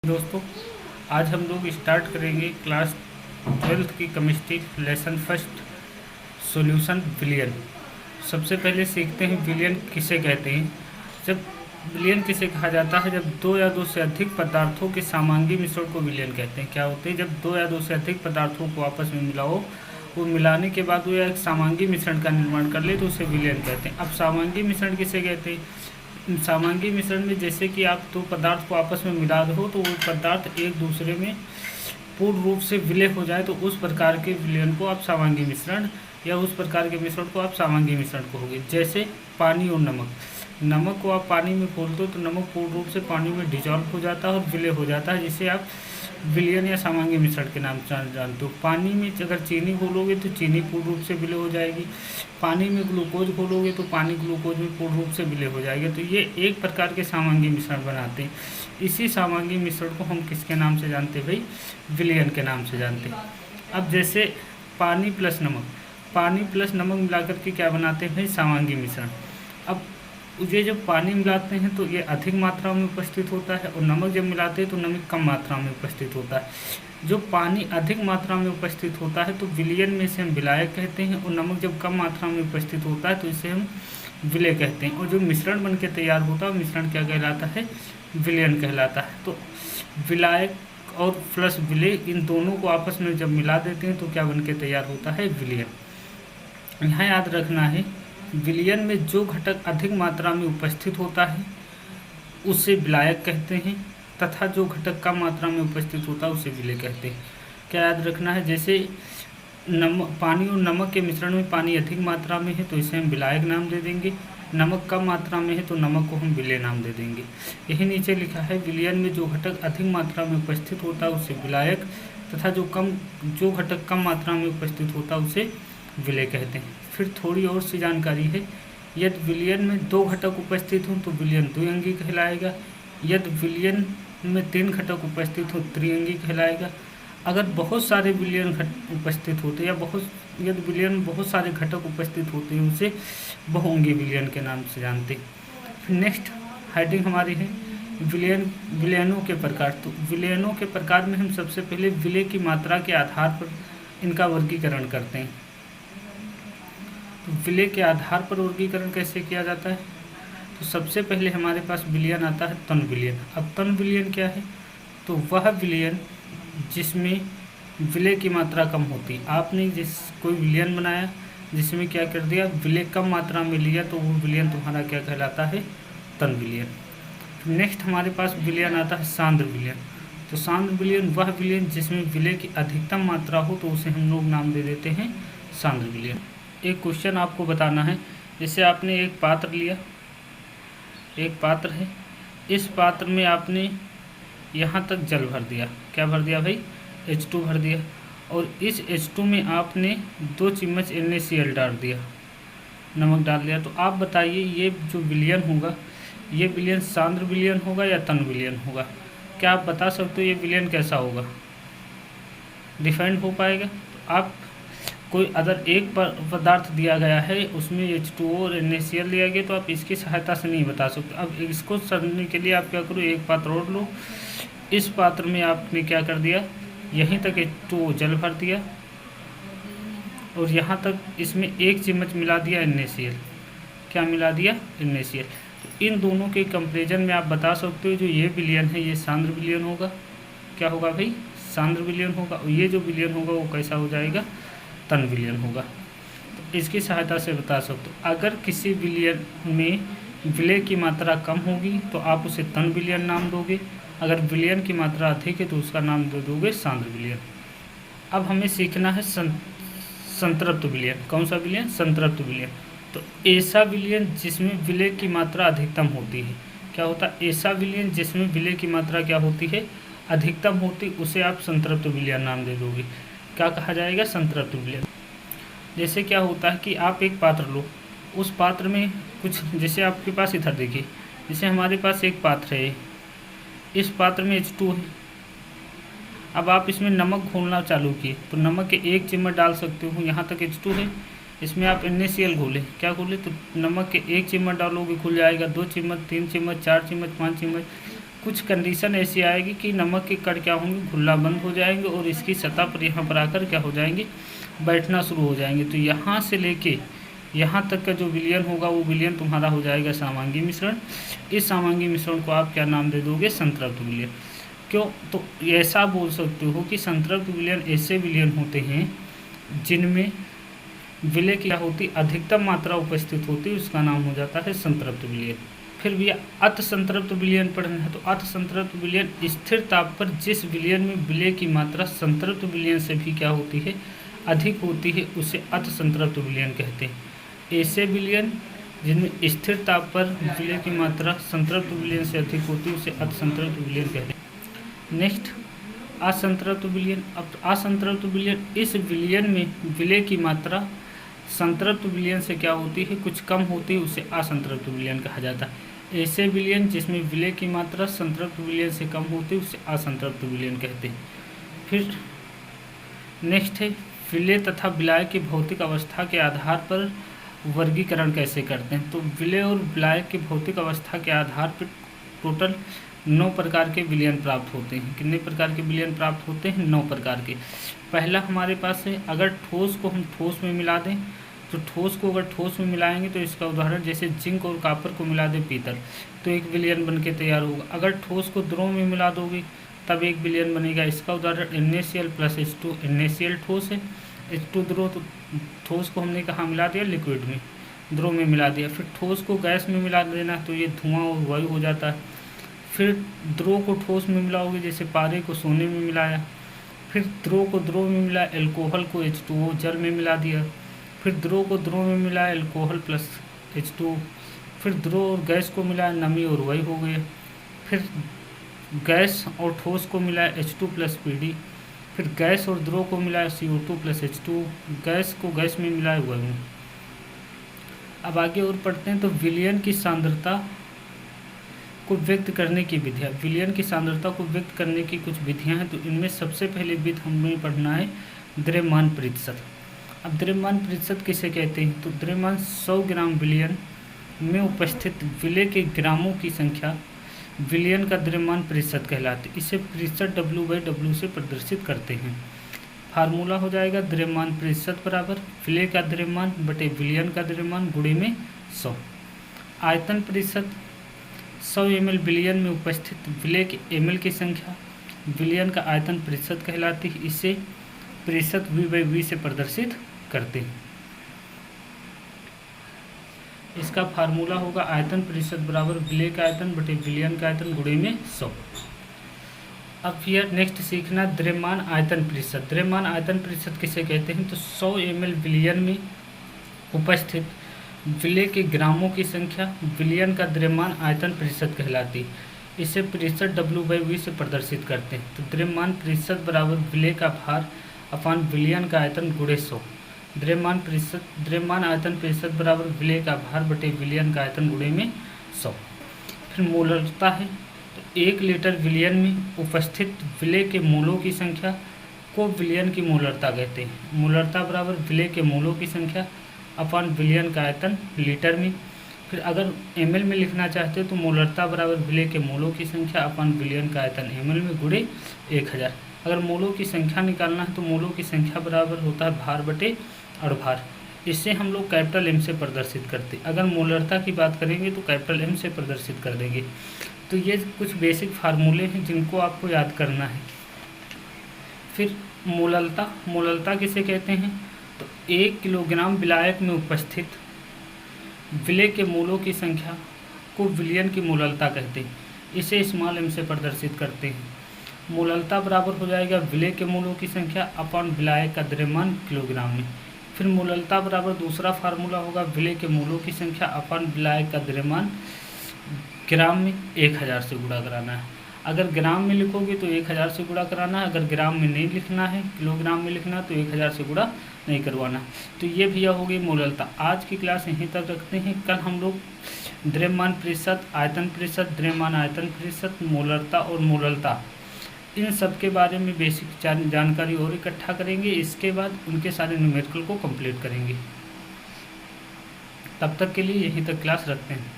दोस्तों, आज हम लोग स्टार्ट करेंगे क्लास 12th की केमिस्ट्री लेसन फर्स्ट सॉल्यूशन विलयन। सबसे पहले सीखते हैं विलयन किसे कहते हैं। जब विलयन किसे कहा जाता है, जब दो या दो से अधिक पदार्थों के समांगी मिश्रण को विलयन कहते हैं। क्या होते हैं? जब दो या दो से अधिक पदार्थों को आपस में मिलाओ, वो मिलाने के बाद वो एक समांगी मिश्रण का निर्माण कर ले तो उसे विलयन कहते हैं। अब समांगी मिश्रण किसे कहते हैं? समांगी मिश्रण में जैसे कि आप दो पदार्थ को आपस में मिला दो तो वो पदार्थ एक दूसरे में पूर्ण रूप से विलय हो जाए तो उस प्रकार के विलयन को आप समांगी मिश्रण या उस प्रकार के मिश्रण को आप समांगी मिश्रण कहोगे। जैसे पानी और नमक। नमक को आप पानी में घोल दो तो नमक पूर्ण रूप से पानी में डिजॉल्व हो जाता है और विलय हो जाता है, जिसे आप विलयन या समांगी मिश्रण के नाम से जानते हो। पानी में अगर चीनी घोलोगे तो चीनी पूर्ण रूप से विलय हो जाएगी। पानी में ग्लूकोज घोलोगे तो पानी ग्लूकोज में पूर्ण रूप से विलय हो जाएगा। तो ये एक प्रकार के समांगी मिश्रण बनाते हैं। इसी समांगी मिश्रण को हम किसके नाम से जानते हैं भाई? विलयन के नाम से जानते हैं। अब जैसे पानी प्लस नमक मिलाकर के क्या बनाते हैं भाई? समांगी मिश्रण। अब ये जब पानी मिलाते हैं तो ये अधिक मात्रा में उपस्थित होता है और नमक जब मिलाते हैं तो नमक कम मात्रा में उपस्थित होता है। जो पानी अधिक मात्रा में उपस्थित होता है तो विलयन में इसे हम विलायक कहते हैं, और नमक जब कम मात्रा में उपस्थित होता है तो इसे हम विलय कहते हैं। और जो मिश्रण बन के तैयार होता है मिश्रण क्या कहलाता है? विलयन कहलाता है। तो विलायक और प्लस विलय, इन दोनों को आपस में जब मिला देते हैं तो क्या बन के तैयार होता है? विलयन। यहाँ याद रखना है, विलयन में जो घटक अधिक मात्रा में उपस्थित होता है उसे विलायक कहते हैं, तथा जो घटक कम मात्रा में उपस्थित होता है उसे विलय कहते हैं। क्या याद रखना है? जैसे पानी और नमक के मिश्रण में पानी अधिक मात्रा में है तो इसे हम विलायक नाम दे देंगे, नमक कम मात्रा में है तो नमक को हम विलय नाम दे देंगे। यही नीचे लिखा है, विलयन में जो घटक अधिक मात्रा में उपस्थित होता है उसे विलायक, तथा जो घटक कम मात्रा में उपस्थित होता है उसे विलय कहते हैं। फिर थोड़ी और सी जानकारी है, यदि विलयन में दो घटक उपस्थित हों तो विलयन द्विअंगी कहलाएगा। यदि विलयन में तीन घटक उपस्थित हो त्रिअंगी कहलाएगा। अगर बहुत सारे विलयन उपस्थित होते या यदि विलयन में बहुत सारे घटक उपस्थित होते हैं उसे बहुअंगी विलयन के नाम से जानते हैं। फिर नेक्स्ट हेडिंग हमारी है विलयनों के प्रकार। तो विलयनों के प्रकार में हम सबसे पहले विलय की मात्रा के आधार पर इनका वर्गीकरण करते हैं। तो विलय के आधार पर वर्गीकरण कैसे किया जाता है? तो सबसे पहले हमारे पास विलयन आता है तन विलयन। अब तन विलयन क्या है? तो वह विलयन जिसमें विलय की मात्रा कम होती। आपने कोई विलयन बनाया जिसमें क्या कर दिया? विलय कम मात्रा में लिया तो वो विलयन तुम्हारा क्या कहलाता है? तन विलयन। नेक्स्ट हमारे पास विलयन आता है सांद्र विलयन। तो सांद्र विलयन वह विलयन जिसमें विलय की अधिकतम मात्रा हो तो उसे हम लोग नाम दे देते हैं सांद्र विलयन। एक क्वेश्चन आपको बताना है, जैसे आपने एक पात्र लिया, एक पात्र है, इस पात्र में आपने यहाँ तक जल भर दिया। क्या भर दिया भाई? H2 भर दिया। और इस H2 में आपने 2 चम्मच NaCl डाल दिया, नमक डाल दिया। तो आप बताइए ये जो विलयन होगा, ये विलयन सांद्र विलयन होगा या तन विलयन होगा? क्या आप बता सकते हो ये विलयन कैसा होगा? डिफाइंड हो पाएगा? तो आप कोई अगर एक पदार्थ दिया गया है उसमें H2O और NaCl दिया गया तो आप इसकी सहायता से नहीं बता सकते। अब इसको समझने के लिए आप क्या करो, एक पात्र और लो, इस पात्र में आपने क्या कर दिया, यहीं तक H2O जल भर दिया और यहाँ तक इसमें 1 चम्मच मिला दिया NaCl। क्या मिला दिया? NaCl। तो इन दोनों के कंपेरिजन में आप बता सकते हो जो ये विलयन है ये सांद्र विलयन होगा। क्या होगा भाई? सांद्र विलयन होगा। और ये जो विलयन होगा वो कैसा हो जाएगा? तन विलयन होगा। तो इसकी सहायता से बता सकते हो। अगर किसी विलयन में विलय की मात्रा कम होगी तो आप उसे तन विलयन नाम दोगे, अगर विलयन की मात्रा अधिक है तो उसका नाम दे दोगे सांद्र विलयन। अब हमें सीखना है संतृप्त विलयन। कौन सा विलयन? संतृप्त विलयन। तो ऐसा विलयन जिसमें विलय की मात्रा अधिकतम होती है। क्या होता है? ऐसा विलयन जिसमें विलय की मात्रा क्या होती है? अधिकतम होती, उसे आप संतृप्त विलयन नाम दे दोगे। क्या कहा जाएगा? संतृप्त विलयन। जैसे क्या होता है कि आप एक पात्र लो, उस पात्र में कुछ, जैसे आपके पास इधर देखिए, जैसे हमारे पास एक पात्र है, इस पात्र में H2 है। अब आप इसमें नमक घोलना चालू किए तो नमक के 1 चम्मच डाल सकते हो। यहाँ तक H2 है, इसमें आप NaCl घोले। क्या घोले? तो नमक के 1 चम्मच डालोगे, खुल जाएगा। 2 चम्मच, 3 चम्मच, 4 चम्मच, 5 चम्मच, कुछ कंडीशन ऐसी आएगी कि नमक के कण क्या होंगे, घुलना बंद हो जाएंगे और इसकी सतह पर यहाँ पर आकर क्या हो जाएंगे, बैठना शुरू हो जाएंगे। तो यहाँ से लेके यहाँ तक का जो विलयन होगा वो विलयन तुम्हारा हो जाएगा समांगी मिश्रण। इस समांगी मिश्रण को आप क्या नाम दे दोगे, संतृप्त विलयन। क्यों, तो ऐसा बोल सकते हो कि संतृप्त विलयन ऐसे विलयन होते हैं जिनमें विलय क्या होती, अधिकतम मात्रा उपस्थित होती है, उसका नाम हो जाता है संतृप्त विलयन। फिर भी अत संतृप्त विलयन पढ़ना है, तो अत संतृप्त विलयन स्थिर ताप पर जिस विलयन में विलय की मात्रा संतृप्त विलयन से भी क्या होती है, अधिक होती है, उसे अत संतृप्त विलयन कहते हैं। ऐसे विलयन जिनमें स्थिर ताप पर विलय की मात्रा संतृप्त विलयन से अधिक होती है, उसे अत संतृप्त विलयन कहते हैं। नेक्स्ट, असंतृप्त विलयन। अब असंतृप्त विलयन, इस विलयन में विलय की मात्रा संतृप्त विलयन से क्या होती है, कुछ कम होती है, उसे असंतृप्त विलयन कहा जाता है। ऐसे विलयन जिसमें विलय की मात्रा संतृप्त विलयन से कम होती है, उसे असंतृप्त विलयन कहते हैं। फिर नेक्स्ट है, विलय तथा विलायक की भौतिक अवस्था के आधार पर वर्गीकरण कैसे करते हैं। तो विलय और विलायक की भौतिक अवस्था के आधार पर टोटल 9 प्रकार के विलयन प्राप्त होते हैं। कितने प्रकार के विलयन प्राप्त होते हैं, 9 प्रकार के। पहला हमारे पास है, अगर ठोस को हम ठोस में मिला दें, तो ठोस को अगर ठोस में मिलाएंगे तो इसका उदाहरण जैसे जिंक और कॉपर को मिला दें पीतल, तो एक विलयन बन के तैयार होगा। अगर ठोस को द्रव में मिला दोगे तब एक विलयन बनेगा। इसका उदाहरण NaCl + H2, NaCl ठोस है, H2 द्रव। तो ठोस को हमने कहाँ मिला दिया, लिक्विड में, द्रव में मिला दिया। फिर ठोस को गैस में मिला देना, तो ये धुआं और वायु हो जाता है। फिर द्रव को ठोस में मिलाओगे, जैसे पारे को सोने में मिलाया। फिर द्रव को द्रव में मिला, एल्कोहल को H2O जल में मिला दिया। फिर द्रव को द्रव में मिला, एल्कोहल + H2O। फिर द्रव और गैस को मिला, नमी और वायु हो गया। फिर गैस और ठोस को मिला, H2 + PD। फिर गैस और द्रव को मिला, CO2 + H2O। गैस को गैस में मिला, वायु। अब आगे और पढ़ते हैं। तो विलयन की सांद्रता को व्यक्त करने की विधियाँ। विलयन की सांद्रता को व्यक्त करने की कुछ विधियाँ हैं। तो इनमें सबसे पहले विधि हमें पढ़ना है द्रव्यमान प्रतिशत। अब द्रव्यमान प्रतिशत किसे कहते हैं, तो द्रव्यमान 100 ग्राम विलयन में उपस्थित विलय के ग्रामों की संख्या विलयन का द्रव्यमान प्रतिशत कहलाती है। इसे प्रतिशत W/W से प्रदर्शित करते हैं। फार्मूला हो जाएगा द्रव्यमान प्रतिशत बराबर विलय का द्रव्यमान बटे विलयन का द्रव्यमान गुणे में 100। आयतन प्रतिशत 100 ml विलयन में उपस्थित विलय के ml की संख्या विलयन का आयतन प्रतिशत कहलाती है। इसे प्रतिशत V/V से प्रदर्शित करते हैं। इसका फार्मूला होगा आयतन प्रतिशत बराबर विलय का आयतन बटे विलयन का आयतन गुणे में 100। अब फिर नेक्स्ट सीखना द्रव्यमान आयतन प्रतिशत। द्रव्यमान आयतन प्रतिशत किसे कहते हैं, तो 100 ml विलयन में उपस्थित विलय के ग्रामों की संख्या विलयन का द्रव्यमान आयतन प्रतिशत कहलाती है। इसे प्रतिशत W/V से प्रदर्शित करते हैं। तो द्रव्यमान प्रतिशत बराबर विलय का भार अपान विलयन का आयतन गुणे 100। द्रव्यमान आयतन प्रतिशत बराबर विलय का भार बटे विलयन का आयतन गुणे में 100। फिर मोलरता है, तो 1 लीटर विलयन में उपस्थित विलय के मोलों की संख्या को विलयन की मोलरता कहते हैं। मोलरता बराबर विलय के मोलों की संख्या अपान विलयन का आयतन लीटर में। फिर अगर ml में लिखना चाहते हो तो मोलरता बराबर विलय के मोलों की संख्या अपान विलयन का आयतन ml में गुणे 1000। अगर मोलों की संख्या निकालना है तो मोलों की संख्या बराबर होता है भार बटे अणुभार। इससे हम लोग कैपिटल M से प्रदर्शित करते हैं। अगर मोलरता की बात करेंगे तो कैपिटल M से प्रदर्शित कर देंगे। तो ये कुछ बेसिक फार्मूले हैं जिनको आपको याद करना है। फिर मोललता किसे कहते हैं, तो 1 किलोग्राम विलायक में उपस्थित विलय के मोलों की संख्या को विलयन की मोललता कहते हैं। इसे स्मॉल m से प्रदर्शित करते हैं। मोललता बराबर हो जाएगा विलय के मोलों की संख्या अपान विलायक का द्रव्यमान किलोग्राम में। फिर मोललता बराबर दूसरा फार्मूला होगा विलय के मोलों की संख्या अपान विलायक का द्रव्यमान ग्राम में 1000 से गुणा कराना है। अगर ग्राम में लिखोगे तो 1000 से गुणा कराना है, अगर ग्राम में नहीं लिखना है, किलोग्राम में लिखना है तो 1000 से गुणा नहीं करवाना। तो ये भैया हो गई मोललता। आज की क्लास यहीं तक रखते हैं। कल हम लोग द्रव्यमान प्रतिशत, आयतन प्रतिशत, द्रव्यमान आयतन प्रतिशत, मोलरता और मोललता, इन सब के बारे में बेसिक जानकारी और इकट्ठा करेंगे। इसके बाद उनके सारे न्यूमेरिकल को कंप्लीट करेंगे। तब तक के लिए यहीं तक क्लास रखते हैं।